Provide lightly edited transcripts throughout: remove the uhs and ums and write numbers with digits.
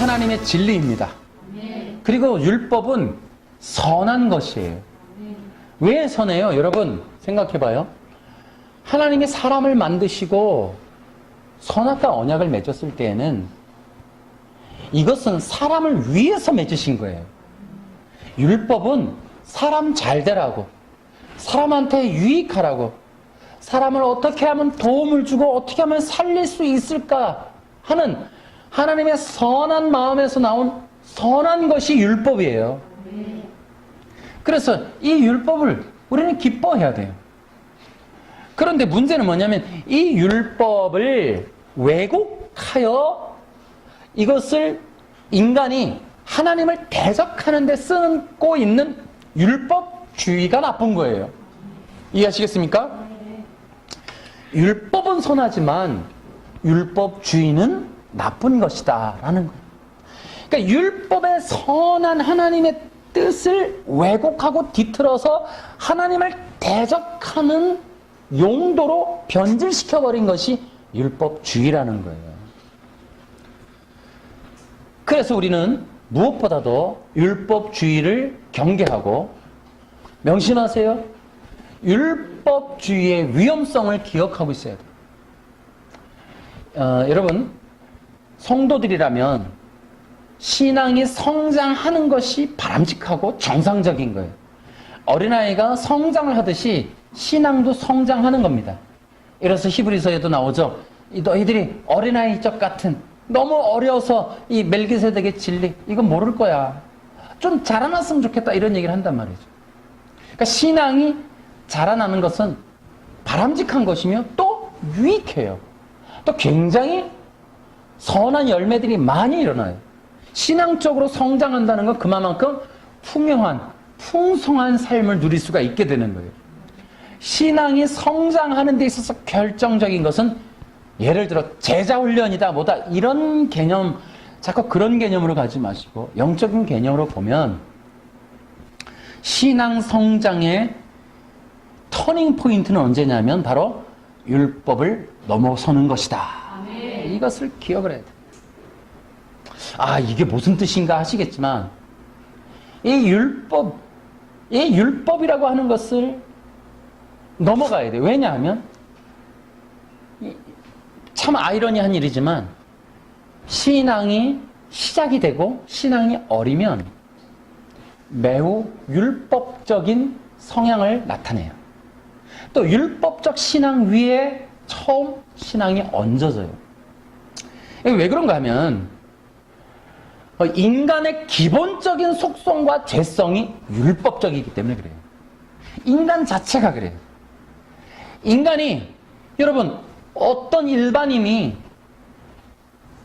하나님의 진리입니다. 그리고 율법은 선한 것이에요. 왜 선해요? 여러분 생각해봐요. 하나님이 사람을 만드시고 선악과 언약을 맺었을 때에는 이것은 사람을 위해서 맺으신 거예요. 율법은 사람 잘 되라고, 사람한테 유익하라고, 사람을 어떻게 하면 도움을 주고 어떻게 하면 살릴 수 있을까 하는 하나님의 선한 마음에서 나온 선한 것이 율법이에요. 그래서 이 율법을 우리는 기뻐해야 돼요. 그런데 문제는 뭐냐면 이 율법을 왜곡하여 이것을 인간이 하나님을 대적하는 데 쓰고 있는 율법주의가 나쁜 거예요. 이해하시겠습니까? 율법은 선하지만 율법주의는 나쁜 것이다 라는 거예요. 그러니까 율법의 선한 하나님의 뜻을 왜곡하고 뒤틀어서 하나님을 대적하는 용도로 변질시켜버린 것이 율법주의라는 거예요. 그래서 우리는 무엇보다도 율법주의를 경계하고 명심하세요. 율법주의의 위험성을 기억하고 있어야 돼요. 여러분, 성도들이라면 신앙이 성장하는 것이 바람직하고 정상적인 거예요. 어린아이가 성장을 하듯이 신앙도 성장하는 겁니다. 이래서 히브리서에도 나오죠. 너희들이 어린아이적 같은 너무 어려서 이 멜기세덱의 진리 이건 모를 거야. 좀 자라났으면 좋겠다 이런 얘기를 한단 말이죠. 그러니까 신앙이 자라나는 것은 바람직한 것이며 또 유익해요. 또 굉장히 선한 열매들이 많이 일어나요. 신앙적으로 성장한다는 건 그만큼 풍요한 풍성한 삶을 누릴 수가 있게 되는 거예요. 신앙이 성장하는 데 있어서 결정적인 것은 예를 들어 제자훈련이다 뭐다 이런 개념 자꾸 그런 개념으로 가지 마시고 영적인 개념으로 보면 신앙 성장의 터닝 포인트는 언제냐면 바로 율법을 넘어서는 것이다. 아멘. 이것을 기억을 해야 돼요. 아 이게 무슨 뜻인가 하시겠지만 이 율법이라고 하는 것을 넘어가야 돼요. 왜냐하면 참 아이러니한 일이지만 신앙이 시작이 되고 신앙이 어리면 매우 율법적인 성향을 나타내요. 또 율법적 신앙 위에 처음 신앙이 얹어져요. 왜 그런가 하면 인간의 기본적인 속성과 죄성이 율법적이기 때문에 그래요. 인간 자체가 그래요. 인간이 여러분 어떤 일반인이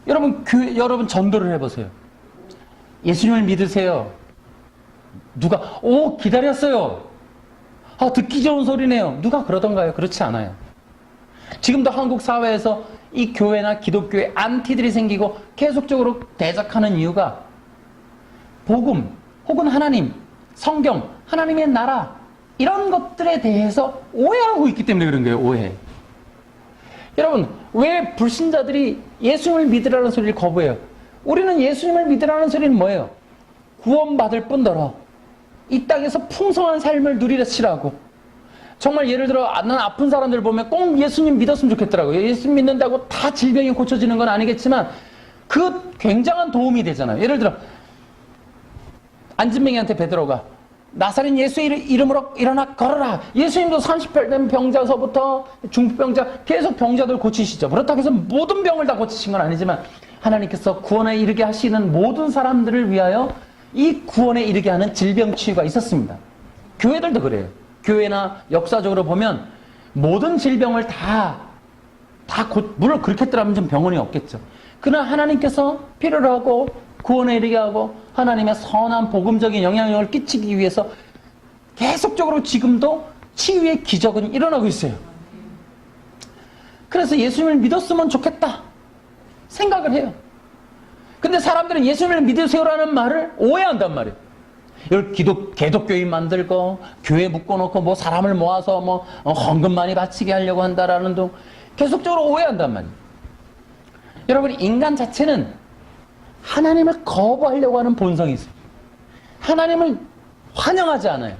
여러분 전도를 해보세요. 예수님을 믿으세요. 누가 오 기다렸어요. 아 듣기 좋은 소리네요. 누가 그러던가요? 그렇지 않아요. 지금도 한국 사회에서 이 교회나 기독교에 안티들이 생기고 계속적으로 대적하는 이유가 복음 혹은 하나님, 성경, 하나님의 나라 이런 것들에 대해서 오해하고 있기 때문에 그런 거예요. 오해. 여러분 왜 불신자들이 예수님을 믿으라는 소리를 거부해요? 우리는 예수님을 믿으라는 소리는 뭐예요? 구원받을 뿐더러 이 땅에서 풍성한 삶을 누리시라고. 정말 예를 들어 난 아픈 사람들 보면 꼭 예수님 믿었으면 좋겠더라고요. 예수님 믿는다고 다 질병이 고쳐지는 건 아니겠지만 그 굉장한 도움이 되잖아요. 예를 들어 안진뱅이한테 베드로가 나사렛 예수의 이름으로 일어나 걸어라. 예수님도 30살 된 병자서부터 중풍병자 계속 병자들 고치시죠. 그렇다고 해서 모든 병을 다 고치신 건 아니지만 하나님께서 구원에 이르게 하시는 모든 사람들을 위하여 이 구원에 이르게 하는 질병 치유가 있었습니다. 교회들도 그래요. 교회나 역사적으로 보면 모든 질병을 물론 그렇게 했더라면 좀 병원이 없겠죠. 그러나 하나님께서 필요로 하고 구원에 이르게 하고 하나님의 선한 복음적인 영향력을 끼치기 위해서 계속적으로 지금도 치유의 기적은 일어나고 있어요. 그래서 예수님을 믿었으면 좋겠다 생각을 해요. 근데 사람들은 예수님을 믿으세요라는 말을 오해한단 말이에요. 이걸 개독교인 만들고 교회 묶어놓고 뭐 사람을 모아서 뭐 헌금 많이 바치게 하려고 한다라는 등 계속적으로 오해한단 말이에요. 여러분 인간 자체는 하나님을 거부하려고 하는 본성이 있어요. 하나님을 환영하지 않아요.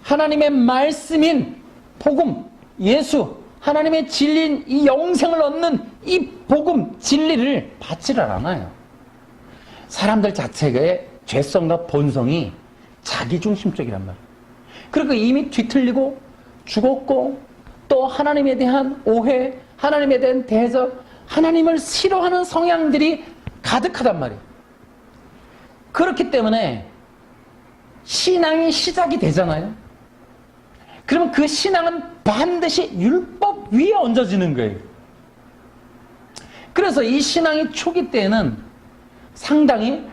하나님의 말씀인 복음, 예수, 하나님의 진리인 이 영생을 얻는 이 복음, 진리를 받지를 않아요. 사람들 자체의 죄성과 본성이 자기중심적이란 말이에요. 그리고 이미 뒤틀리고 죽었고 또 하나님에 대한 오해, 하나님에 대한 대적, 하나님을 싫어하는 성향들이 가득하단 말이에요. 그렇기 때문에 신앙이 시작이 되잖아요. 그러면 그 신앙은 반드시 율법 위에 얹어지는 거예요. 그래서 이 신앙이 초기 때에는 상당히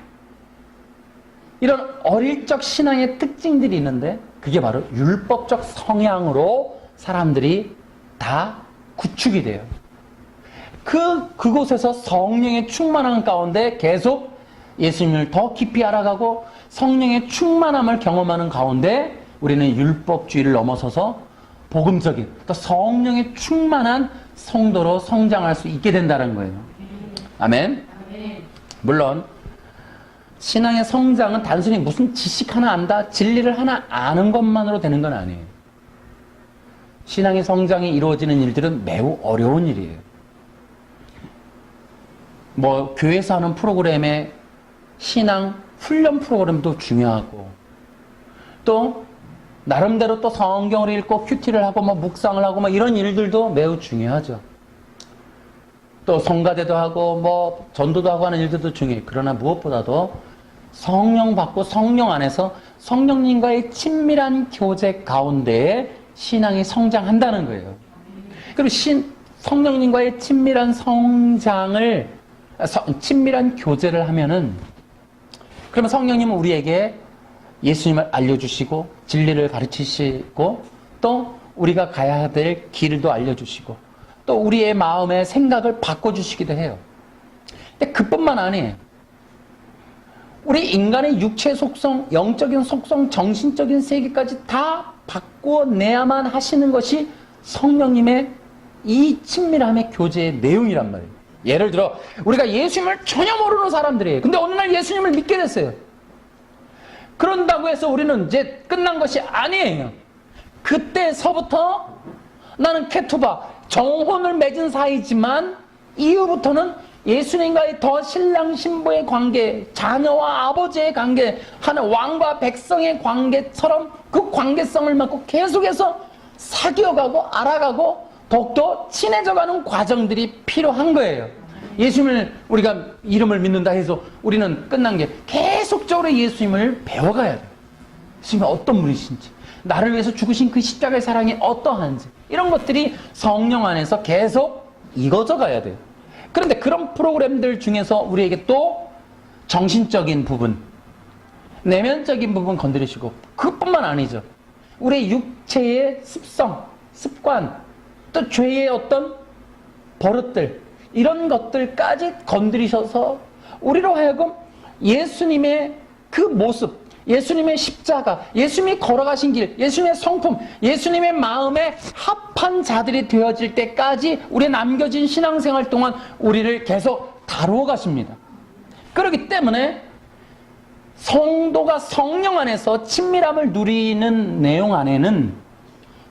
이런 어릴 적 신앙의 특징들이 있는데 그게 바로 율법적 성향으로 사람들이 다 구축이 돼요. 그곳에서 성령의 충만함 가운데 계속 예수님을 더 깊이 알아가고 성령의 충만함을 경험하는 가운데 우리는 율법주의를 넘어서서 복음적인 또 성령의 충만한 성도로 성장할 수 있게 된다는 거예요. 아멘. 물론 신앙의 성장은 단순히 무슨 지식 하나 안다, 진리를 하나 아는 것만으로 되는 건 아니에요. 신앙의 성장이 이루어지는 일들은 매우 어려운 일이에요. 뭐 교회에서 하는 프로그램에 신앙 훈련 프로그램도 중요하고 또 나름대로 또 성경을 읽고 큐티를 하고 뭐 묵상을 하고 뭐 이런 일들도 매우 중요하죠. 또 성가대도 하고 뭐 전도도 하고 하는 일들도 중요해요. 그러나 무엇보다도 성령 받고 성령 안에서 성령님과의 친밀한 교제 가운데에 신앙이 성장한다는 거예요. 그리고 성령님과의 친밀한 친밀한 교제를 하면은 그러면 성령님은 우리에게 예수님을 알려주시고 진리를 가르치시고 또 우리가 가야 될 길도 알려주시고 또 우리의 마음의 생각을 바꿔주시기도 해요. 근데 그뿐만 아니에요. 우리 인간의 육체 속성, 영적인 속성, 정신적인 세계까지 다 바꿔내야만 하시는 것이 성령님의 이 친밀함의 교제의 내용이란 말이에요. 예를 들어 우리가 예수님을 전혀 모르는 사람들이에요. 근데 어느 날 예수님을 믿게 됐어요. 그런다고 해서 우리는 이제 끝난 것이 아니에요. 그때서부터 나는 케투바, 정혼을 맺은 사이지만 이후부터는 예수님과의 더 신랑 신부의 관계, 자녀와 아버지의 관계, 하는 왕과 백성의 관계처럼 그 관계성을 갖고 계속해서 사귀어가고 알아가고 더욱더 친해져가는 과정들이 필요한 거예요. 예수님을 우리가 이름을 믿는다 해서 우리는 끝난 게 계속적으로 예수님을 배워가야 돼요. 예수님이 어떤 분이신지, 나를 위해서 죽으신 그 십자가의 사랑이 어떠한지 이런 것들이 성령 안에서 계속 익어져 가야 돼요. 그런데 그런 프로그램들 중에서 우리에게 또 정신적인 부분, 내면적인 부분 건드리시고 그것뿐만 아니죠. 우리의 육체의 습성, 습관, 또 죄의 어떤 버릇들 이런 것들까지 건드리셔서 우리로 하여금 예수님의 그 모습, 예수님의 십자가, 예수님이 걸어가신 길, 예수님의 성품, 예수님의 마음에 합한 자들이 되어질 때까지 우리의 남겨진 신앙생활 동안 우리를 계속 다루어 가십니다. 그렇기 때문에 성도가 성령 안에서 친밀함을 누리는 내용 안에는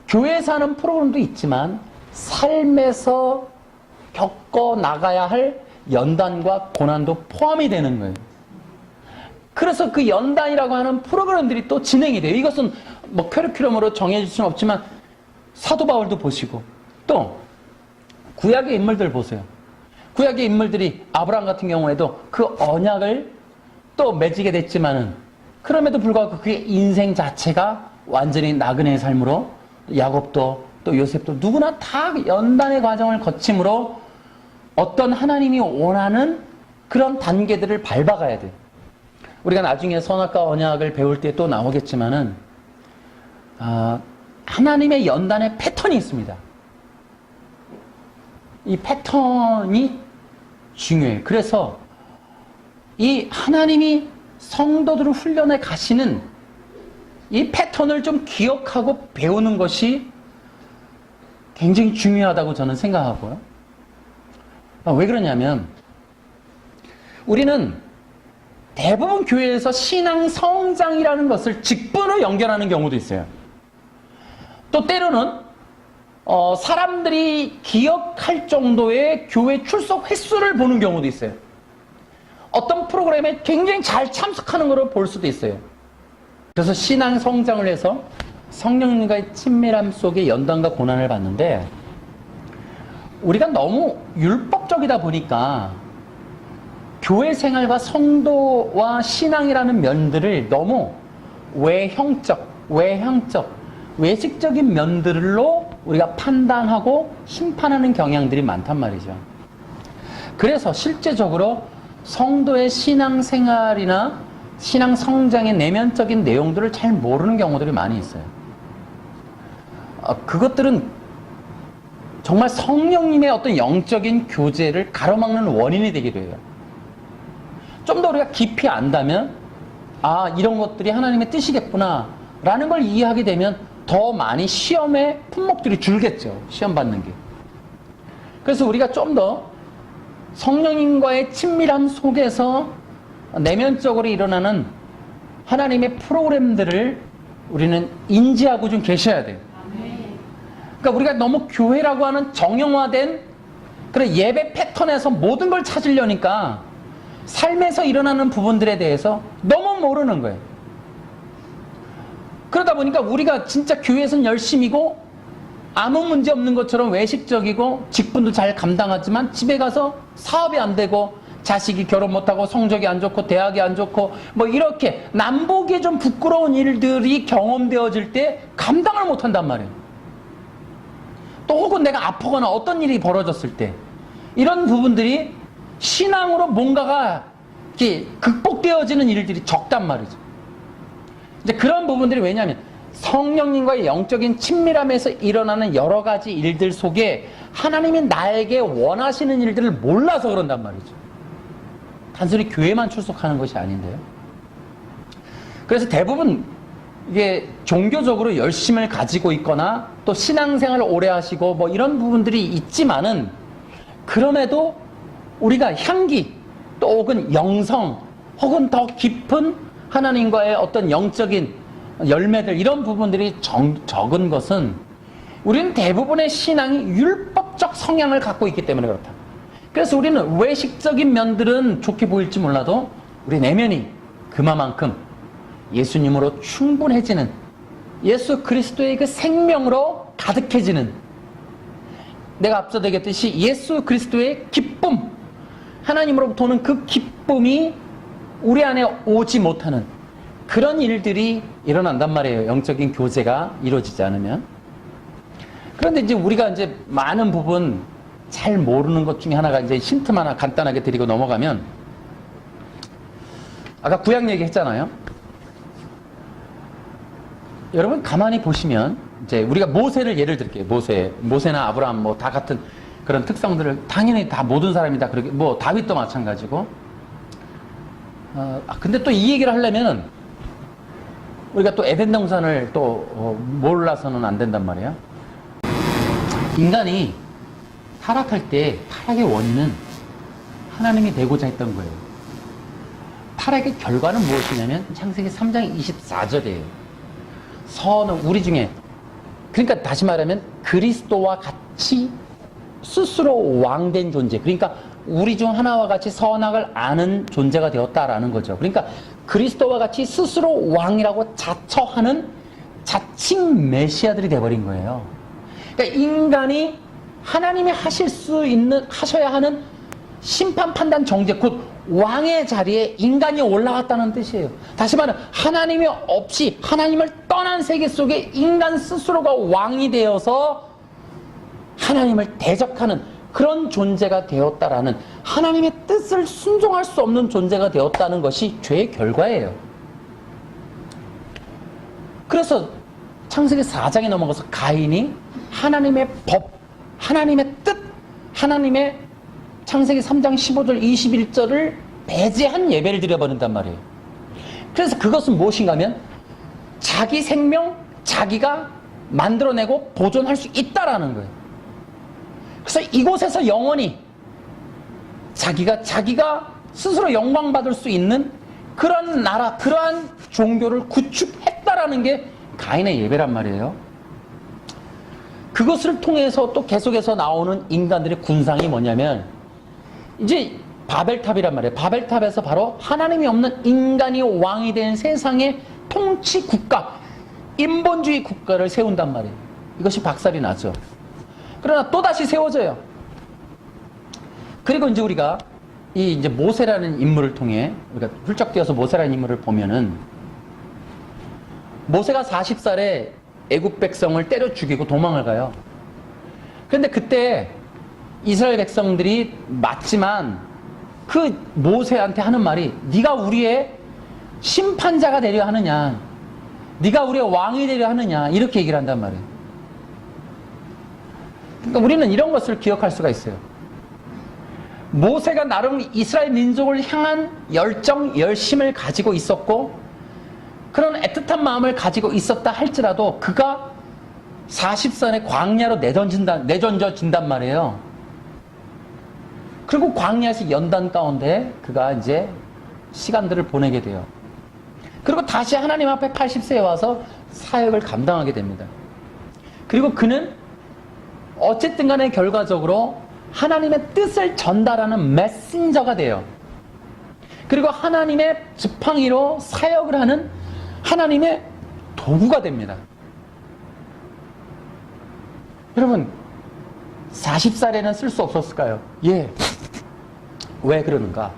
교회에서 하는 프로그램도 있지만 삶에서 겪어 나가야 할 연단과 고난도 포함이 되는 거예요. 그래서 그 연단이라고 하는 프로그램들이 또 진행이 돼요. 이것은 뭐 커리큘럼으로 정해질 수는 없지만 사도 바울도 보시고 또 구약의 인물들 보세요. 구약의 인물들이 아브라함 같은 경우에도 그 언약을 또 맺게 됐지만은 그럼에도 불구하고 그의 인생 자체가 완전히 나그네의 삶으로 야곱도 또 요셉도 누구나 다 연단의 과정을 거침으로 어떤 하나님이 원하는 그런 단계들을 밟아가야 돼요. 우리가 나중에 선악과 언약을 배울 때 또 나오겠지만은 하나님의 연단의 패턴이 있습니다. 이 패턴이 중요해요. 그래서 이 하나님이 성도들을 훈련해 가시는 이 패턴을 좀 기억하고 배우는 것이 굉장히 중요하다고 저는 생각하고요. 왜 그러냐면 우리는 대부분 교회에서 신앙 성장이라는 것을 직분으로 연결하는 경우도 있어요. 또 때로는 사람들이 기억할 정도의 교회 출석 횟수를 보는 경우도 있어요. 어떤 프로그램에 굉장히 잘 참석하는 것을 볼 수도 있어요. 그래서 신앙 성장을 해서 성령님과의 친밀함 속에 연단과 고난을 받는데, 우리가 너무 율법적이다 보니까 교회 생활과 성도와 신앙이라는 면들을 너무 외형적, 외식적인 면들로 우리가 판단하고 심판하는 경향들이 많단 말이죠. 그래서 실제적으로 성도의 신앙생활이나 신앙 성장의 내면적인 내용들을 잘 모르는 경우들이 많이 있어요. 그것들은 정말 성령님의 어떤 영적인 교제를 가로막는 원인이 되기도 해요. 좀 더 우리가 깊이 안다면, 아, 이런 것들이 하나님의 뜻이겠구나 라는 걸 이해하게 되면 더 많이 시험의 품목들이 줄겠죠. 시험 받는 게. 그래서 우리가 좀 더 성령님과의 친밀함 속에서 내면적으로 일어나는 하나님의 프로그램들을 우리는 인지하고 좀 계셔야 돼요. 그러니까 우리가 너무 교회라고 하는 정형화된 그런 예배 패턴에서 모든 걸 찾으려니까 삶에서 일어나는 부분들에 대해서 너무 모르는 거예요. 그러다 보니까 우리가 진짜 교회에서는 열심이고 아무 문제 없는 것처럼 외식적이고 직분도 잘 감당하지만 집에 가서 사업이 안 되고 자식이 결혼 못하고 성적이 안 좋고 대학이 안 좋고 뭐 이렇게 남보기 좀 부끄러운 일들이 경험되어질 때 감당을 못한단 말이에요. 또 혹은 내가 아프거나 어떤 일이 벌어졌을 때 이런 부분들이 신앙으로 뭔가가 이렇게 극복되어지는 일들이 적단 말이죠. 이제 그런 부분들이 왜냐하면 성령님과의 영적인 친밀함에서 일어나는 여러 가지 일들 속에 하나님이 나에게 원하시는 일들을 몰라서 그런단 말이죠. 단순히 교회만 출석하는 것이 아닌데요. 그래서 대부분 이게 종교적으로 열심을 가지고 있거나 또 신앙생활을 오래 하시고 뭐 이런 부분들이 있지만은, 그럼에도 우리가 향기 또 혹은 영성 혹은 더 깊은 하나님과의 어떤 영적인 열매들, 이런 부분들이 적은 것은 우리는 대부분의 신앙이 율법적 성향을 갖고 있기 때문에 그렇다. 그래서 우리는 외식적인 면들은 좋게 보일지 몰라도 우리 내면이 그만큼 예수님으로 충분해지는, 예수 그리스도의 그 생명으로 가득해지는, 내가 앞서 얘기했듯이 예수 그리스도의 기쁨, 하나님으로부터 오는 그 기쁨이 우리 안에 오지 못하는 그런 일들이 일어난단 말이에요. 영적인 교제가 이루어지지 않으면. 그런데 이제 우리가 이제 많은 부분 잘 모르는 것 중에 하나가, 이제 힌트만 하나 간단하게 드리고 넘어가면, 아까 구약 얘기 했잖아요. 여러분 가만히 보시면, 이제 우리가 모세를 예를 들게요. 모세나 아브라함 뭐 다 같은 그런 특성들을 당연히 다 모든 사람이 다 그렇게, 뭐 다윗도 마찬가지고. 근데 또 이 얘기를 하려면 우리가 또 에덴 동산을 또 몰라서는 안 된단 말이에요. 인간이 타락할 때 타락의 원인은 하나님이 되고자 했던 거예요. 타락의 결과는 무엇이냐면 창세기 3장 24절이에요. 선은 우리 중에, 그러니까 다시 말하면 그리스도와 같이 스스로 왕된 존재, 그러니까 우리 중 하나와 같이 선악을 아는 존재가 되었다라는 거죠. 그러니까 그리스도와 같이 스스로 왕이라고 자처하는 자칭 메시아들이 돼버린 거예요. 그러니까 인간이 하나님이 하셔야 하는 심판, 판단, 정죄, 곧 왕의 자리에 인간이 올라왔다는 뜻이에요. 다시 말하면 하나님이 없이, 하나님을 떠난 세계 속에 인간 스스로가 왕이 되어서 하나님을 대적하는 그런 존재가 되었다라는, 하나님의 뜻을 순종할 수 없는 존재가 되었다는 것이 죄의 결과예요. 그래서 창세기 4장에 넘어가서 가인이 하나님의 법, 하나님의 뜻, 하나님의 창세기 3장 15절 21절을 배제한 예배를 드려버린단 말이에요. 그래서 그것은 무엇인가 하면 자기 생명, 자기가 만들어내고 보존할 수 있다라는 거예요. 그래서 이곳에서 영원히 자기가 스스로 영광받을 수 있는 그런 나라, 그러한 종교를 구축했다라는 게 가인의 예배란 말이에요. 그것을 통해서 또 계속해서 나오는 인간들의 군상이 뭐냐면 이제 바벨탑이란 말이에요. 바벨탑에서 바로 하나님이 없는 인간이 왕이 된 세상의 통치 국가, 인본주의 국가를 세운단 말이에요. 이것이 박살이 나죠. 그러나 또다시 세워져요. 그리고 이제 우리가 이 이제 모세라는 인물을 통해 우리가 훌쩍 뛰어서 모세라는 인물을 보면은 모세가 40살에 애굽 백성을 때려 죽이고 도망을 가요. 그런데 그때 이스라엘 백성들이 맞지만 그 모세한테 하는 말이 네가 우리의 심판자가 되려 하느냐, 네가 우리의 왕이 되려 하느냐, 이렇게 얘기를 한단 말이에요. 그러니까 우리는 이런 것을 기억할 수가 있어요. 모세가 나름 이스라엘 민족을 향한 열정, 열심을 가지고 있었고 그런 애틋한 마음을 가지고 있었다 할지라도 그가 40살에 광야로 내던져진단 말이에요. 그리고 광야에서 연단 가운데 그가 이제 시간들을 보내게 돼요. 그리고 다시 하나님 앞에 80세에 와서 사역을 감당하게 됩니다. 그리고 그는 어쨌든 간에 결과적으로 하나님의 뜻을 전달하는 메신저가 돼요. 그리고 하나님의 지팡이로 사역을 하는 하나님의 도구가 됩니다. 여러분, 40살에는 쓸 수 없었을까요? 예. 왜 그러는가?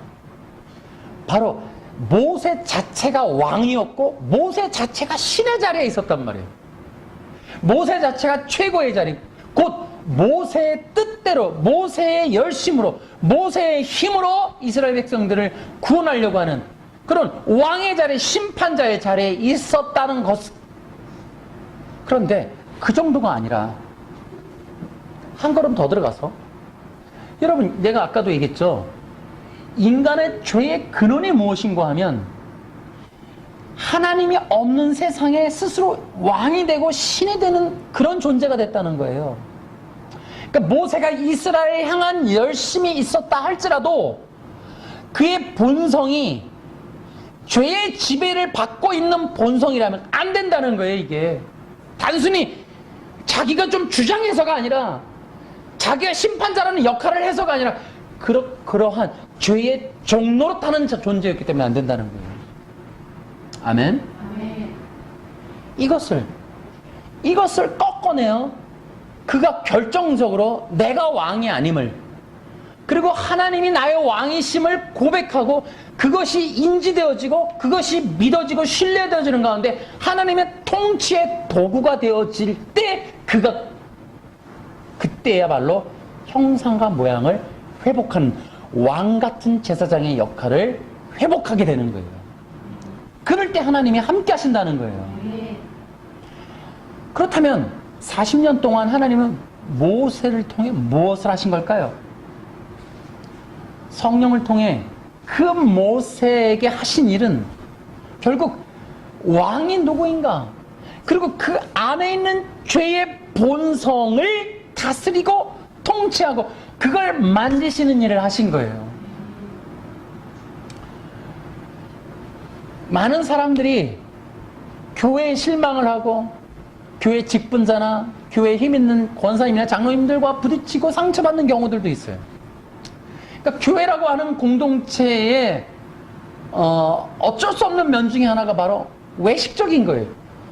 바로 모세 자체가 왕이었고 모세 자체가 신의 자리에 있었단 말이에요. 모세 자체가 최고의 자리, 곧 모세의 뜻대로, 모세의 열심으로, 모세의 힘으로 이스라엘 백성들을 구원하려고 하는 그런 왕의 자리, 심판자의 자리에 있었다는 것. 그런데 그 정도가 아니라 한 걸음 더 들어가서, 여러분, 내가 아까도 얘기했죠. 인간의 죄의 근원이 무엇인가 하면 하나님이 없는 세상에 스스로 왕이 되고 신이 되는 그런 존재가 됐다는 거예요. 그러니까 모세가 이스라엘에 향한 열심이 있었다 할지라도 그의 본성이 죄의 지배를 받고 있는 본성이라면 안 된다는 거예요. 이게 단순히 자기가 좀 주장해서가 아니라, 자기가 심판자라는 역할을 해서가 아니라 그러한 죄의 종로로 타는 존재였기 때문에 안 된다는 거예요. 아멘? 아멘. 이것을 꺾어내요. 그가 결정적으로 내가 왕이 아님을, 그리고 하나님이 나의 왕이심을 고백하고 그것이 인지되어지고 그것이 믿어지고 신뢰되어지는 가운데 하나님의 통치의 도구가 되어질 때 그가 그때야말로 형상과 모양을 회복하는 왕같은 제사장의 역할을 회복하게 되는 거예요. 그럴 때 하나님이 함께 하신다는 거예요. 그렇다면 40년 동안 하나님은 모세를 통해 무엇을 하신 걸까요? 성령을 통해 그 모세에게 하신 일은 결국 왕이 누구인가, 그리고 그 안에 있는 죄의 본성을 다스리고 통치하고 그걸 만지시는 일을 하신 거예요. 많은 사람들이 교회에 실망을 하고 교회 직분자나 교회에 힘 있는 권사님이나 장로님들과 부딪히고 상처받는 경우들도 있어요. 그러니까 교회라고 하는 공동체의 어쩔 수 없는 면 중에 하나가 바로 외식적인 거예요.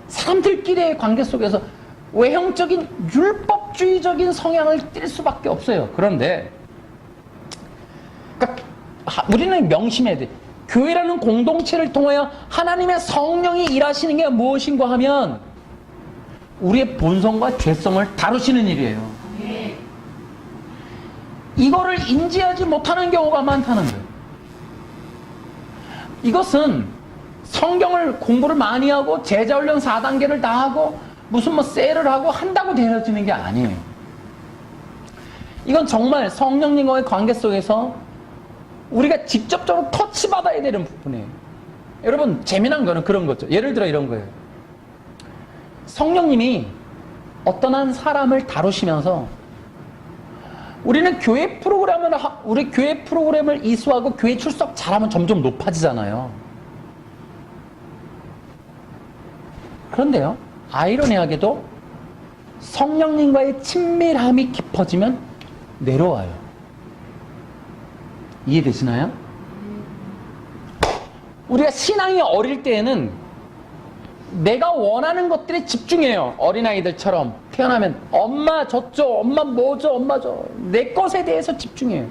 사람들끼리의 관계 속에서 외형적인 율법주의적인 성향을 띌 수밖에 없어요. 그런데 그러니까 우리는 명심해야 돼. 교회라는 공동체를 통하여 하나님의 성령이 일하시는 게 무엇인가 하면 우리의 본성과 죄성을 다루시는 일이에요. 이거를 인지하지 못하는 경우가 많다는 거예요. 이것은 성경을 공부를 많이 하고 제자훈련 4단계를 다 하고 무슨 뭐 셀을 하고 한다고 되어지는 게 아니에요. 이건 정말 성령님과의 관계 속에서 우리가 직접적으로 터치받아야 되는 부분이에요. 여러분, 재미난 거는 그런 거죠. 예를 들어 이런 거예요. 성령님이 어떤 한 사람을 다루시면서 우리 교회 프로그램을 이수하고 교회 출석 잘하면 점점 높아지잖아요. 그런데요, 아이러니하게도 성령님과의 친밀함이 깊어지면 내려와요. 이해되시나요? 우리가 신앙이 어릴 때에는 내가 원하는 것들에 집중해요. 어린아이들처럼 태어나면 엄마 줬죠, 엄마 뭐죠, 엄마 줘. 내 것에 대해서 집중해요.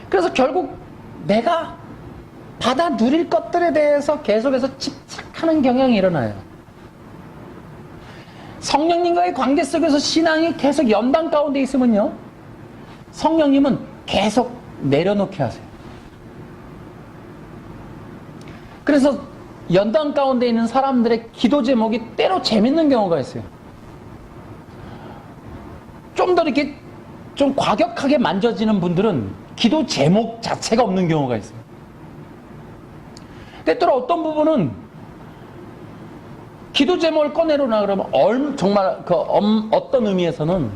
그래서 결국 내가 받아 누릴 것들에 대해서 계속해서 집착하는 경향이 일어나요. 성령님과의 관계 속에서 신앙이 계속 연단 가운데 있으면요, 성령님은 계속 내려놓게 하세요. 그래서 연단 가운데 있는 사람들의 기도 제목이 때로 재밌는 경우가 있어요. 좀 더 이렇게 좀 과격하게 만져지는 분들은 기도 제목 자체가 없는 경우가 있어요. 때때로 어떤 부분은 기도 제목을 꺼내려나 그러면 정말 어떤 의미에서는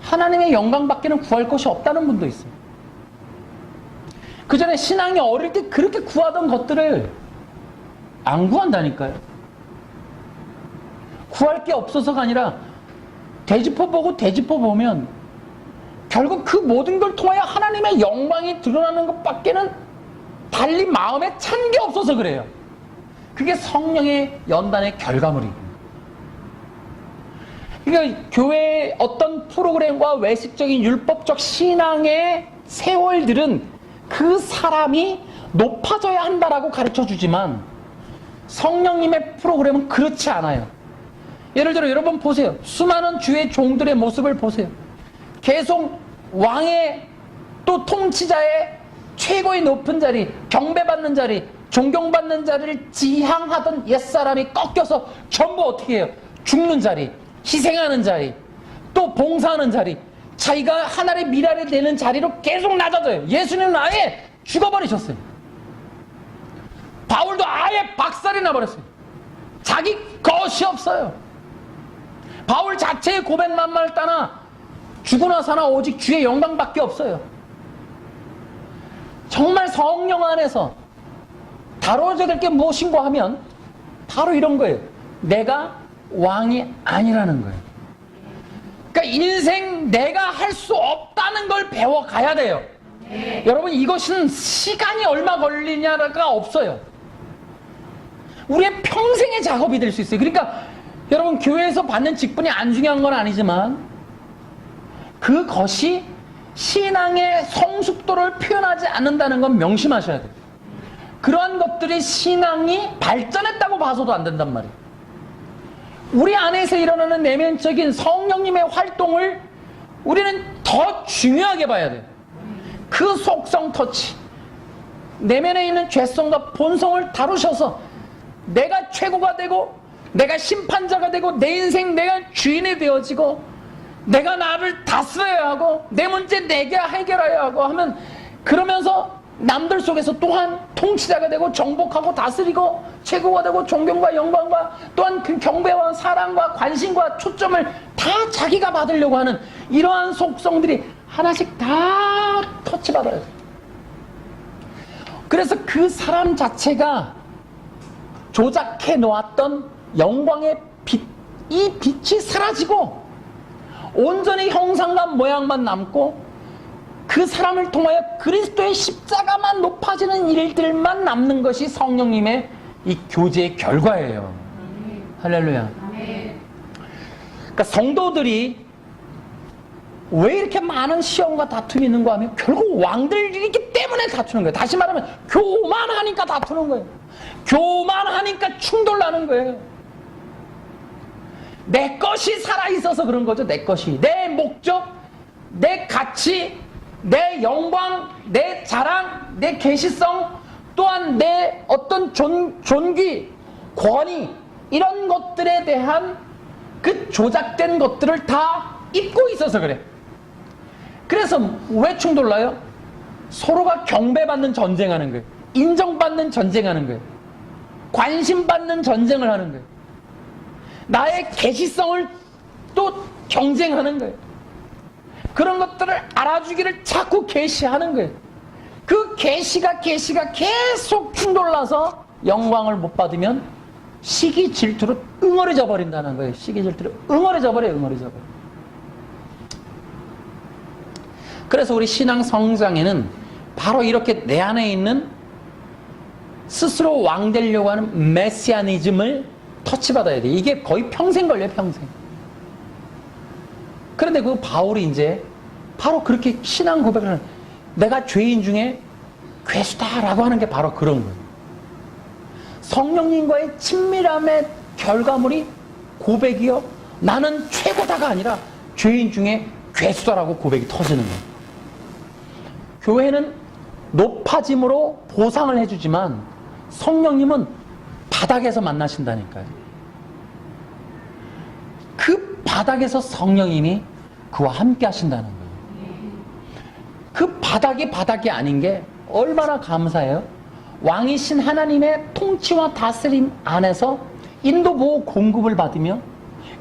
하나님의 영광밖에는 구할 것이 없다는 분도 있어요. 그 전에 신앙이 어릴 때 그렇게 구하던 것들을 안 구한다니까요. 구할 게 없어서가 아니라 되짚어보고 되짚어보면 결국 그 모든 걸 통하여 하나님의 영광이 드러나는 것밖에는 달리 마음에 찬 게 없어서 그래요. 그게 성령의 연단의 결과물이에요. 그러니까 교회의 어떤 프로그램과 외식적인 율법적 신앙의 세월들은 그 사람이 높아져야 한다라고 가르쳐 주지만 성령님의 프로그램은 그렇지 않아요. 예를 들어 여러분 보세요. 수많은 주의 종들의 모습을 보세요. 계속 왕의 또 통치자의 최고의 높은 자리, 경배받는 자리, 존경받는 자리를 지향하던 옛사람이 꺾여서 전부 어떻게 해요? 죽는 자리, 희생하는 자리, 또 봉사하는 자리, 자기가 하나님의 미랄을 내는 자리로 계속 낮아져요. 예수님은 아예 죽어버리셨어요. 바울도 아예 박살이 나버렸어요. 자기 것이 없어요. 바울 자체의 고백만만을 따나 죽으나 사나 오직 주의 영광밖에 없어요. 정말 성령 안에서 다뤄져야 될 게 무엇인가 하면 바로 이런 거예요. 내가 왕이 아니라는 거예요. 그러니까 인생 내가 할 수 없다는 걸 배워가야 돼요. 네. 여러분 이것은 시간이 얼마 걸리냐가 없어요. 우리의 평생의 작업이 될 수 있어요. 그러니까 여러분 교회에서 받는 직분이 안 중요한 건 아니지만 그것이 신앙의 성숙도를 표현하지 않는다는 건 명심하셔야 돼요. 그러한 것들이 신앙이 발전했다고 봐서도 안 된단 말이에요. 우리 안에서 일어나는 내면적인 성령님의 활동을 우리는 더 중요하게 봐야 돼요. 그 속성 터치, 내면에 있는 죄성과 본성을 다루셔서 내가 최고가 되고 내가 심판자가 되고 내 인생 내가 주인이 되어지고 내가 나를 다스려야 하고 내 문제 내가 해결해야 하고 하면 그러면서 남들 속에서 또한 통치자가 되고 정복하고 다스리고 최고가 되고 존경과 영광과 또한 그 경배와 사랑과 관심과 초점을 다 자기가 받으려고 하는 이러한 속성들이 하나씩 다 터치받아야 돼요. 그래서 그 사람 자체가 조작해 놓았던 영광의 빛, 이 빛이 사라지고 온전히 형상과 모양만 남고 그 사람을 통하여 그리스도의 십자가만 높아지는 일들만 남는 것이 성령님의 이 교제의 결과예요. 할렐루야. 그러니까 성도들이 왜 이렇게 많은 시험과 다툼이 있는가 하면 결국 왕들이기 때문에 다투는 거예요. 다시 말하면 교만하니까 다투는 거예요. 교만하니까 충돌나는 거예요. 내 것이 살아있어서 그런 거죠. 내 것이. 내 목적, 내 가치, 내 영광, 내 자랑, 내 계시성, 또한 내 어떤 존귀, 권위 이런 것들에 대한 그 조작된 것들을 다 입고 있어서 그래. 그래서 왜 충돌나요? 서로가 경배받는 전쟁하는 거예요. 인정받는 전쟁하는 거예요. 관심받는 전쟁을 하는 거예요. 나의 계시성을 또 경쟁하는 거예요. 그런 것들을 알아주기를 자꾸 계시하는 거예요. 그 계시가 계속 충돌나서 영광을 못 받으면 시기 질투로 응어리져 버린다는 거예요. 시기 질투로 응어리져 버려요. 그래서 우리 신앙 성장에는 바로 이렇게 내 안에 있는 스스로 왕 되려고 하는 메시아니즘을 터치받아야 돼요. 이게 거의 평생 걸려요. 평생. 그런데 그 바울이 이제 바로 그렇게 신앙 고백을 하는, 내가 죄인 중에 괴수다라고 하는 게 바로 그런 거예요. 성령님과의 친밀함의 결과물이 고백이요, 나는 최고다가 아니라 죄인 중에 괴수다라고 고백이 터지는 거예요. 교회는 높아짐으로 보상을 해주지만 성령님은 바닥에서 만나신다니까요. 그 바닥에서 성령님이 그와 함께 하신다는 거예요. 그 바닥이 아닌 게 얼마나 감사해요. 왕이신 하나님의 통치와 다스림 안에서 인도 보호 공급을 받으며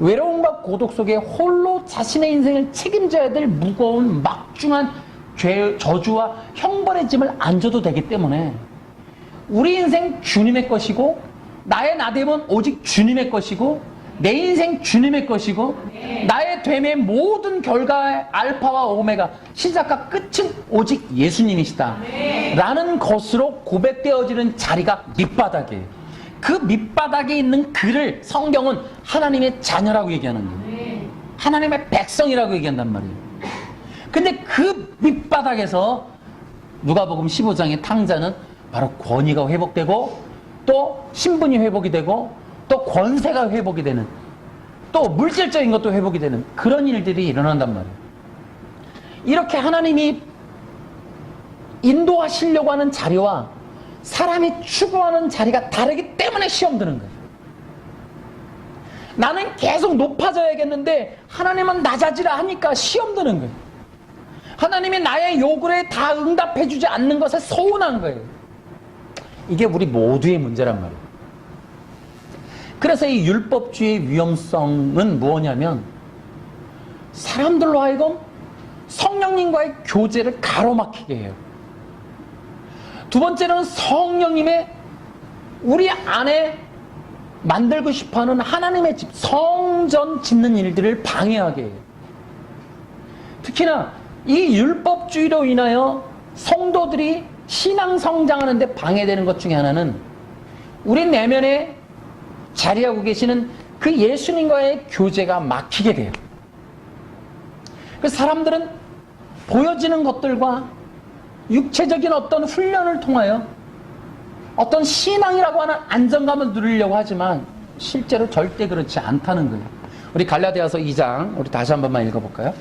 외로움과 고독 속에 홀로 자신의 인생을 책임져야 될 무거운 막중한 저주와 형벌의 짐을 안 져도 되기 때문에 우리 인생 주님의 것이고, 나의 나됨은 오직 주님의 것이고, 내 인생 주님의 것이고, 나의 됨의 모든 결과의 알파와 오메가, 시작과 끝은 오직 예수님이시다 라는 것으로 고백되어지는 자리가 밑바닥이에요. 그 밑바닥에 있는 그를 성경은 하나님의 자녀라고 얘기하는 거예요. 하나님의 백성이라고 얘기한단 말이에요. 근데 그 밑바닥에서 누가복음 15장의 탕자는 바로 권위가 회복되고, 또 신분이 회복이 되고, 또 권세가 회복이 되는, 또 물질적인 것도 회복이 되는 그런 일들이 일어난단 말이에요. 이렇게 하나님이 인도하시려고 하는 자리와 사람이 추구하는 자리가 다르기 때문에 시험 드는 거예요. 나는 계속 높아져야겠는데 하나님은 낮아지라 하니까 시험 드는 거예요. 하나님이 나의 요구에 다 응답해주지 않는 것에 서운한 거예요. 이게 우리 모두의 문제란 말이에요. 그래서 이 율법주의의 위험성은 뭐냐면 사람들로 하여금 성령님과의 교제를 가로막히게 해요. 두 번째는 성령님의 우리 안에 만들고 싶어하는 하나님의 집, 성전 짓는 일들을 방해하게 해요. 특히나 이 율법주의로 인하여 성도들이 신앙 성장하는데 방해되는 것 중에 하나는 우리 내면에 자리하고 계시는 그 예수님과의 교제가 막히게 돼요. 그래서 사람들은 보여지는 것들과 육체적인 어떤 훈련을 통하여 어떤 신앙이라고 하는 안정감을 누리려고 하지만 실제로 절대 그렇지 않다는 거예요. 우리 갈라디아서 2장 우리 다시 한 번만 읽어볼까요?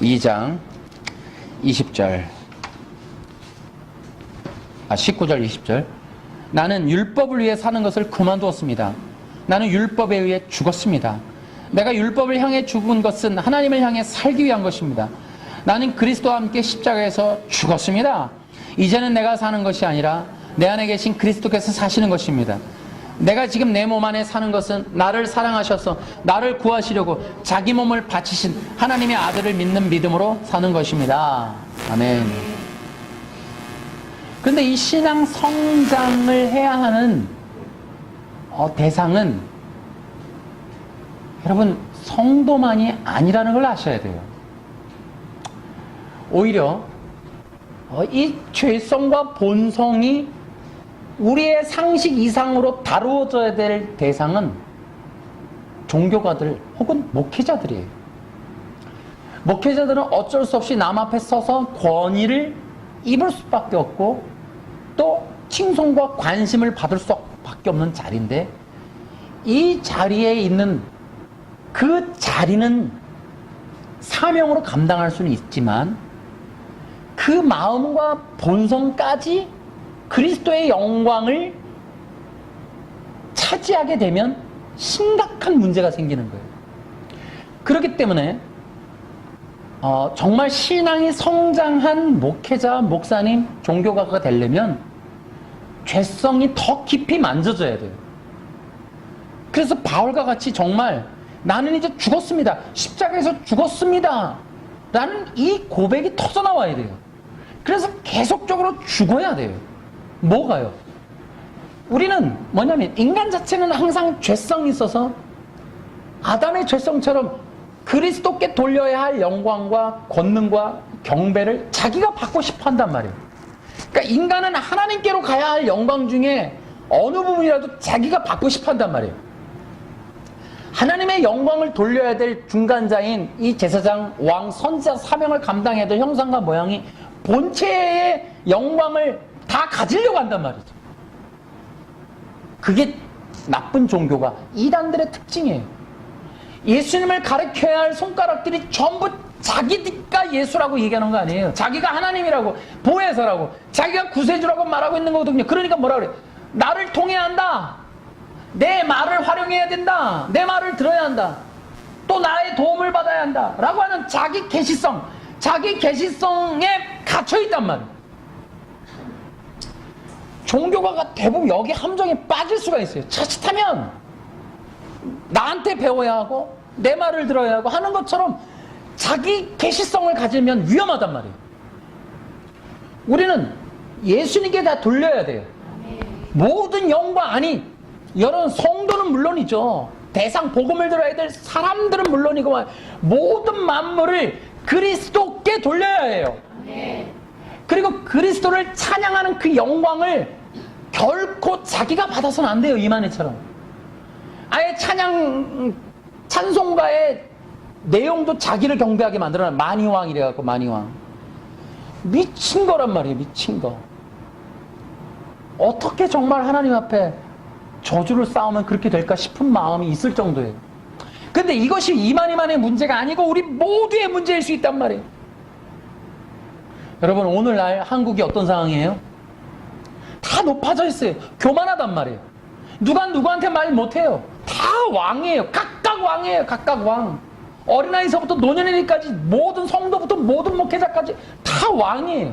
2장 20절 19절 20절 나는 율법을 위해 사는 것을 그만두었습니다. 나는 율법에 의해 죽었습니다. 내가 율법을 향해 죽은 것은 하나님을 향해 살기 위한 것입니다. 나는 그리스도와 함께 십자가에서 죽었습니다. 이제는 내가 사는 것이 아니라 내 안에 계신 그리스도께서 사시는 것입니다. 내가 지금 내 몸 안에 사는 것은 나를 사랑하셔서 나를 구하시려고 자기 몸을 바치신 하나님의 아들을 믿는 믿음으로 사는 것입니다. 아멘. 그런데 이 신앙 성장을 해야 하는 대상은 여러분 성도만이 아니라는 걸 아셔야 돼요. 오히려 이 죄성과 본성이 우리의 상식 이상으로 다루어져야 될 대상은 종교가들 혹은 목회자들이에요. 목회자들은 어쩔 수 없이 남 앞에 서서 권위를 입을 수밖에 없고 또 칭송과 관심을 받을 수밖에 없는 자리인데, 이 자리에 있는 그 자리는 사명으로 감당할 수는 있지만 그 마음과 본성까지 그리스도의 영광을 차지하게 되면 심각한 문제가 생기는 거예요. 그렇기 때문에 정말 신앙이 성장한 목회자, 목사님, 종교가가 되려면 죄성이 더 깊이 만져져야 돼요. 그래서 바울과 같이 정말 나는 이제 죽었습니다. 십자가에서 죽었습니다. 라는 이 고백이 터져나와야 돼요. 그래서 계속적으로 죽어야 돼요. 뭐가요? 우리는 뭐냐면 인간 자체는 항상 죄성이 있어서 아담의 죄성처럼 그리스도께 돌려야 할 영광과 권능과 경배를 자기가 받고 싶어 한단 말이에요. 그러니까 인간은 하나님께로 가야 할 영광 중에 어느 부분이라도 자기가 받고 싶어 한단 말이에요. 하나님의 영광을 돌려야 될 중간자인 이 제사장, 왕, 선지자 사명을 감당해야 될 형상과 모양이 본체의 영광을 다 가지려고 한단 말이죠. 그게 나쁜 종교가 이단들의 특징이에요. 예수님을 가르쳐야 할 손가락들이 전부 자기가 예수라고 얘기하는 거 아니에요. 자기가 하나님이라고, 보혜사라고, 자기가 구세주라고 말하고 있는 거거든요. 그러니까 뭐라 그래? 나를 통해야 한다. 내 말을 활용해야 된다. 내 말을 들어야 한다. 또 나의 도움을 받아야 한다. 라고 하는 자기 계시성, 자기 계시성에 갇혀있단 말이에요. 종교가가 대부분 여기 함정에 빠질 수가 있어요. 자칫하면 나한테 배워야 하고 내 말을 들어야 하고 하는 것처럼 자기 계시성을 가지면 위험하단 말이에요. 우리는 예수님께 다 돌려야 돼요. 모든 영광, 아니 여러분 성도는 물론이죠. 대상 복음을 들어야 될 사람들은 물론이고 모든 만물을 그리스도께 돌려야 해요. 그리고 그리스도를 찬양하는 그 영광을 결코 자기가 받아서는 안 돼요. 이만희처럼 아예 찬송가의 내용도 자기를 경배하게 만들어놔. 만희왕 이래갖고 만희왕. 미친 거란 말이에요. 미친 거. 어떻게 정말 하나님 앞에 저주를 쌓으면 그렇게 될까 싶은 마음이 있을 정도예요. 근데 이것이 이만희만의 문제가 아니고 우리 모두의 문제일 수 있단 말이에요. 여러분 오늘날 한국이 어떤 상황이에요? 다 높아져 있어요. 교만하단 말이에요. 누가 누구한테 말 못해요. 다 왕이에요. 각각 왕이에요. 각각 왕. 어린아이서부터 노년이까지 모든 성도부터 모든 목회자까지 다 왕이에요.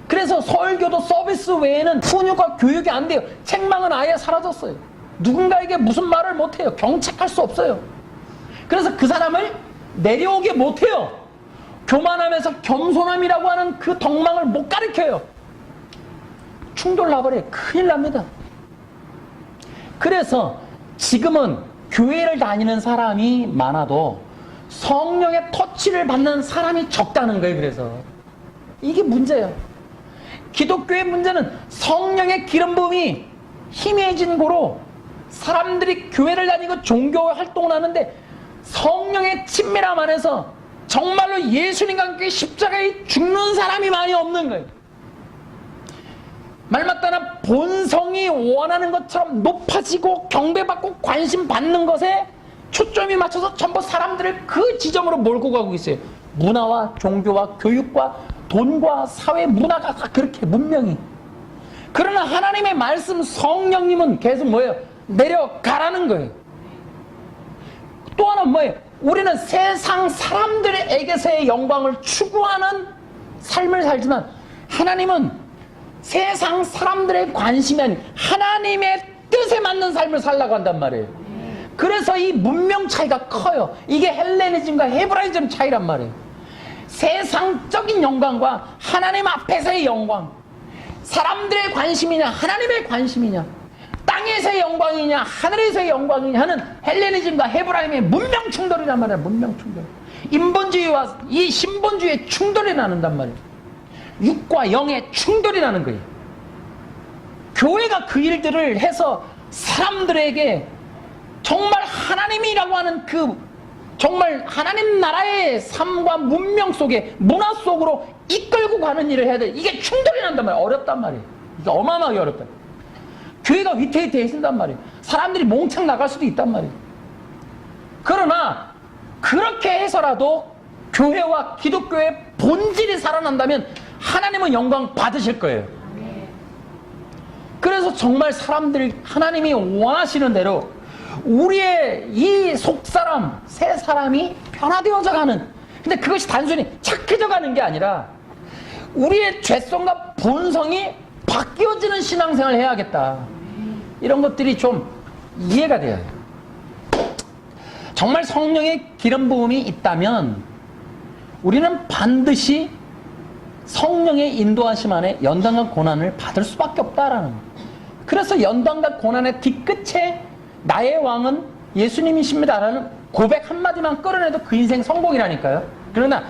그래서 설교도 서비스 외에는 훈육과 교육이 안 돼요. 책망은 아예 사라졌어요. 누군가에게 무슨 말을 못해요. 경책할 수 없어요. 그래서 그 사람을 내려오게 못해요. 교만하면서 겸손함이라고 하는 그 덕망을 못 가르쳐요. 충돌 나버려요. 큰일 납니다. 그래서 지금은 교회를 다니는 사람이 많아도 성령의 터치를 받는 사람이 적다는 거예요. 그래서 이게 문제예요. 기독교의 문제는 성령의 기름 부음이 희미해진 고로 사람들이 교회를 다니고 종교 활동을 하는데 성령의 친밀함 안에서 정말로 예수님과 함께 십자가에 죽는 사람이 많이 없는 거예요. 말 맞다나 본성이 원하는 것처럼 높아지고 경배받고 관심 받는 것에 초점이 맞춰서 전부 사람들을 그 지점으로 몰고 가고 있어요. 문화와 종교와 교육과 돈과 사회 문화가 다 그렇게 문명이. 그러나 하나님의 말씀 성령님은 계속 뭐예요? 내려가라는 거예요. 또 하나 뭐예요? 우리는 세상 사람들에게서의 영광을 추구하는 삶을 살지만 하나님은 세상 사람들의 관심이 아닌 하나님의 뜻에 맞는 삶을 살라고 한단 말이에요. 그래서 이 문명 차이가 커요. 이게 헬레니즘과 헤브라이즘 차이란 말이에요. 세상적인 영광과 하나님 앞에서의 영광, 사람들의 관심이냐 하나님의 관심이냐, 땅에서의 영광이냐 하늘에서의 영광이냐 하는 헬레니즘과 헤브라임의 문명 충돌이란 말이에요. 문명 충돌. 인본주의와 이 신본주의의 충돌이 나는단 말이에요. 육과 영의 충돌이 나는 거예요. 교회가 그 일들을 해서 사람들에게 정말 하나님이라고 하는 그 정말 하나님 나라의 삶과 문명 속에 문화 속으로 이끌고 가는 일을 해야 돼. 이게 충돌이 난단 말이에요. 어렵단 말이에요. 이게 어마어마하게 어렵다. 교회가 위태위태해진단 말이에요. 사람들이 몽창 나갈 수도 있단 말이에요. 그러나 그렇게 해서라도 교회와 기독교의 본질이 살아난다면 하나님은 영광 받으실 거예요. 그래서 정말 사람들이 하나님이 원하시는 대로 우리의 이 속사람, 새 사람이 변화되어져 가는, 근데 그것이 단순히 착해져 가는 게 아니라 우리의 죄성과 본성이 바뀌어지는 신앙생활을 해야겠다. 이런 것들이 좀 이해가 돼요. 정말 성령의 기름 부음이 있다면 우리는 반드시 성령의 인도하심 안에 연단과 고난을 받을 수밖에 없다라는 거예요. 그래서 연단과 고난의 뒤끝에 나의 왕은 예수님이십니다라는 고백 한마디만 끌어내도 그 인생 성공이라니까요. 그러나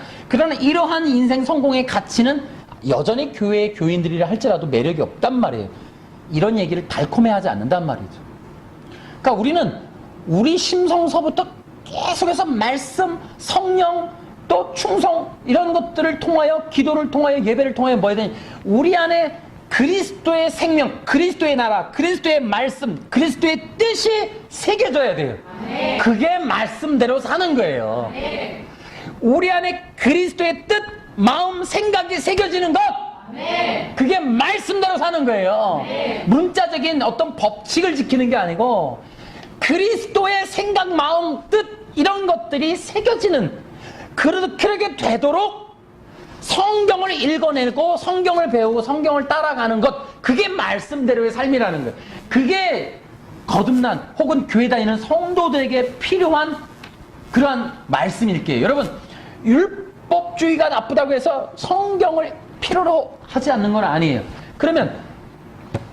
이러한 인생 성공의 가치는 여전히 교회의 교인들이라 할지라도 매력이 없단 말이에요. 이런 얘기를 달콤해하지 않는단 말이죠. 그러니까 우리는 우리 심성서부터 계속해서 말씀, 성령, 또 충성 이런 것들을 통하여 기도를 통하여 예배를 통하여 뭐 해야 되냐, 우리 안에 그리스도의 생명, 그리스도의 나라, 그리스도의 말씀, 그리스도의 뜻이 새겨져야 돼요. 그게 말씀대로 사는 거예요. 우리 안에 그리스도의 뜻, 마음, 생각이 새겨지는 것, 그게 말씀대로 사는 거예요. 문자적인 어떤 법칙을 지키는 게 아니고 그리스도의 생각, 마음, 뜻 이런 것들이 새겨지는, 그렇게 되도록 성경을 읽어내고 성경을 배우고 성경을 따라가는 것, 그게 말씀대로의 삶이라는 거예요. 그게 거듭난 혹은 교회 다니는 성도들에게 필요한 그러한 말씀일게요. 여러분, 율법주의가 나쁘다고 해서 성경을 필요로 하지 않는 건 아니에요. 그러면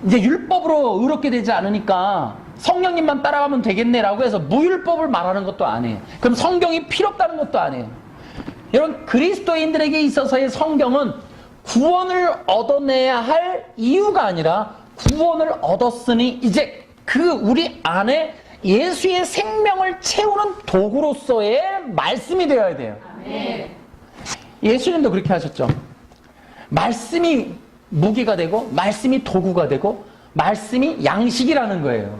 이제 율법으로 의롭게 되지 않으니까 성령님만 따라가면 되겠네라고 해서 무율법을 말하는 것도 아니에요. 그럼 성경이 필요 없다는 것도 아니에요. 여러분, 그리스도인들에게 있어서의 성경은 구원을 얻어내야 할 이유가 아니라 구원을 얻었으니 이제 그 우리 안에 예수의 생명을 채우는 도구로서의 말씀이 되어야 돼요. 예수님도 그렇게 하셨죠. 말씀이 무기가 되고 말씀이 도구가 되고 말씀이 양식이라는 거예요.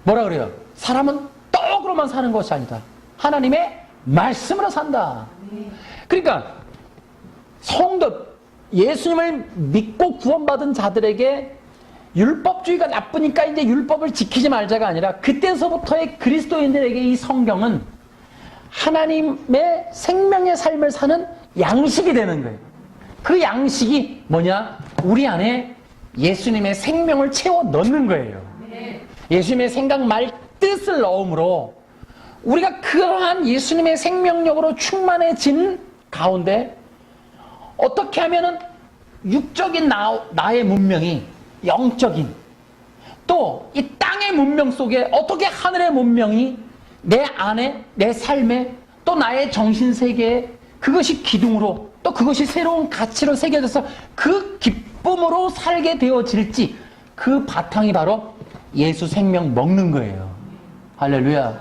뭐라 그래요? 사람은 떡으로만 사는 것이 아니다. 하나님의 말씀으로 산다. 그러니까 성도, 예수님을 믿고 구원받은 자들에게 율법주의가 나쁘니까 이제 율법을 지키지 말자가 아니라 그때서부터의 그리스도인들에게 이 성경은 하나님의 생명의 삶을 사는 양식이 되는 거예요. 그 양식이 뭐냐? 우리 안에 예수님의 생명을 채워 넣는 거예요. 예수님의 생각, 말, 뜻을 넣음으로 우리가 그러한 예수님의 생명력으로 충만해진 가운데 어떻게 하면은 육적인 나의 문명이 영적인, 또 이 땅의 문명 속에 어떻게 하늘의 문명이 내 안에, 내 삶에, 또 나의 정신세계에 그것이 기둥으로, 또 그것이 새로운 가치로 새겨져서 그 기쁨으로 살게 되어질지, 그 바탕이 바로 예수 생명 먹는 거예요. 할렐루야.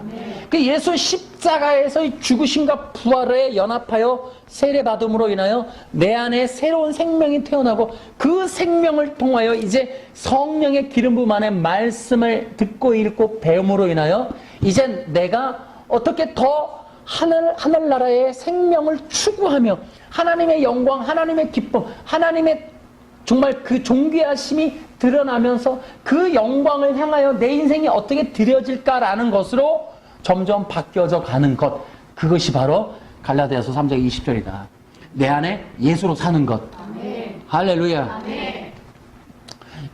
그 예수 십자가에서의 죽으심과 부활에 연합하여 세례받음으로 인하여 내 안에 새로운 생명이 태어나고 그 생명을 통하여 이제 성령의 기름 부음 안에 말씀을 듣고 읽고 배움으로 인하여 이제 내가 어떻게 더 하늘나라의 생명을 추구하며 하나님의 영광, 하나님의 기쁨, 하나님의 정말 그 존귀하심이 드러나면서 그 영광을 향하여 내 인생이 어떻게 드려질까라는 것으로 점점 바뀌어져 가는 것, 그것이 바로 갈라디아서 3장 20절이다. 내 안에 예수로 사는 것. 아멘. 할렐루야. 아멘.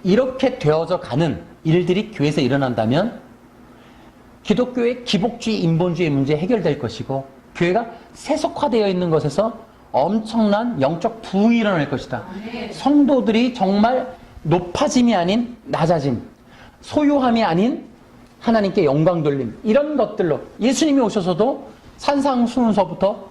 이렇게 되어져 가는 일들이 교회에서 일어난다면 기독교의 기복주의, 인본주의 문제 해결될 것이고 교회가 세속화되어 있는 것에서 엄청난 영적 부흥이 일어날 것이다. 성도들이 정말 높아짐이 아닌 낮아짐, 소유함이 아닌 하나님께 영광 돌림, 이런 것들로 예수님이 오셔서도 산상수훈서부터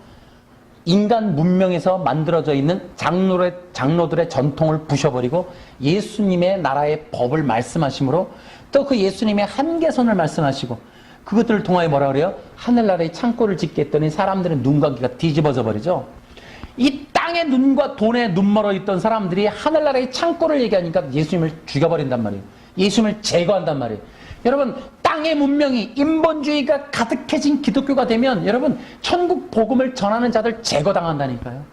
인간 문명에서 만들어져 있는 장로들의 전통을 부셔버리고 예수님의 나라의 법을 말씀하심으로 또 그 예수님의 한계선을 말씀하시고 그것들을 통하여 뭐라 그래요? 하늘나라의 창고를 짓게 했더니 사람들의 눈과 귀가 뒤집어져 버리죠. 이 땅의 눈과 돈에 눈멀어 있던 사람들이 하늘나라의 창고를 얘기하니까 예수님을 죽여버린단 말이에요. 예수님을 제거한단 말이에요. 여러분, 땅의 문명이 인본주의가 가득해진 기독교가 되면 여러분, 천국 복음을 전하는 자들 제거당한다니까요.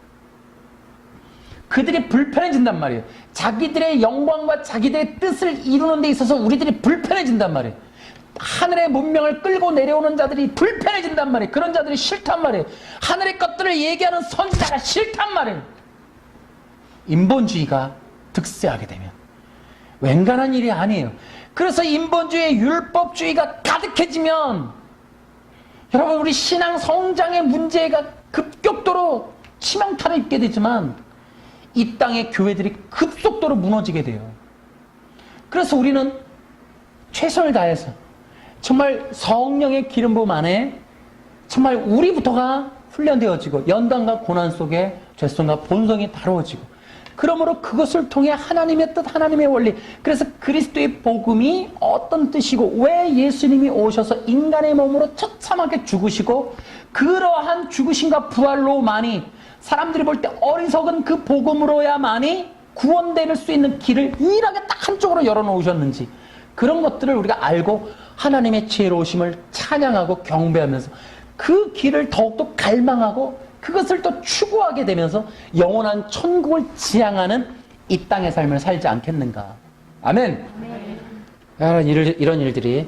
그들이 불편해진단 말이에요. 자기들의 영광과 자기들의 뜻을 이루는 데 있어서 우리들이 불편해진단 말이에요. 하늘의 문명을 끌고 내려오는 자들이 불편해진단 말이에요. 그런 자들이 싫단 말이에요. 하늘의 것들을 얘기하는 선지자가 싫단 말이에요. 인본주의가 득세하게 되면. 웬간한 일이 아니에요. 그래서 인본주의, 율법주의가 가득해지면 여러분 우리 신앙 성장의 문제가 급격도로 치명타를 입게 되지만 이 땅의 교회들이 급속도로 무너지게 돼요. 그래서 우리는 최선을 다해서 정말 성령의 기름 부음 안에 정말 우리부터가 훈련되어지고 연단과 고난 속에 죄성과 본성이 다루어지고 그러므로 그것을 통해 하나님의 뜻, 하나님의 원리, 그래서 그리스도의 복음이 어떤 뜻이고 왜 예수님이 오셔서 인간의 몸으로 처참하게 죽으시고 그러한 죽으심과 부활로만이 사람들이 볼 때 어리석은 그 복음으로야만이 구원될 수 있는 길을 유일하게 딱 한쪽으로 열어놓으셨는지 그런 것들을 우리가 알고 하나님의 지혜로우심을 찬양하고 경배하면서 그 길을 더욱더 갈망하고 그것을 또 추구하게 되면서 영원한 천국을 지향하는 이 땅의 삶을 살지 않겠는가. 아멘. 이런 일들이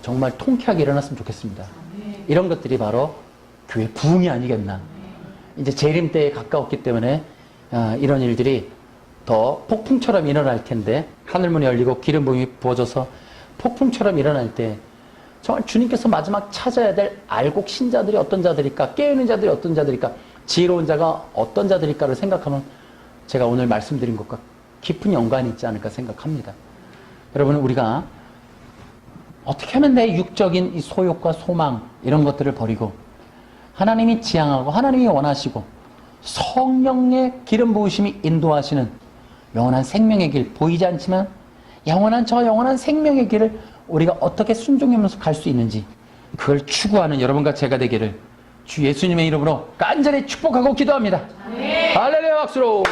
정말 통쾌하게 일어났으면 좋겠습니다. 이런 것들이 바로 교회 부흥이 아니겠나. 이제 재림 때에 가까웠기 때문에 이런 일들이 더 폭풍처럼 일어날 텐데 하늘문이 열리고 기름 부음이 부어져서 폭풍처럼 일어날 때 정말 주님께서 마지막 찾아야 될 알곡 신자들이 어떤 자들일까, 깨어있는 자들이 어떤 자들일까, 지혜로운 자가 어떤 자들일까를 생각하면 제가 오늘 말씀드린 것과 깊은 연관이 있지 않을까 생각합니다. 여러분 우리가 어떻게 하면 내 육적인 이 소욕과 소망 이런 것들을 버리고 하나님이 지향하고 하나님이 원하시고 성령의 기름 부으심이 인도하시는 영원한 생명의 길, 보이지 않지만 영원한 생명의 길을 우리가 어떻게 순종하면서 갈 수 있는지 그걸 추구하는 여러분과 제가 되기를 주 예수님의 이름으로 간절히 축복하고 기도합니다. 할렐루야 박수로.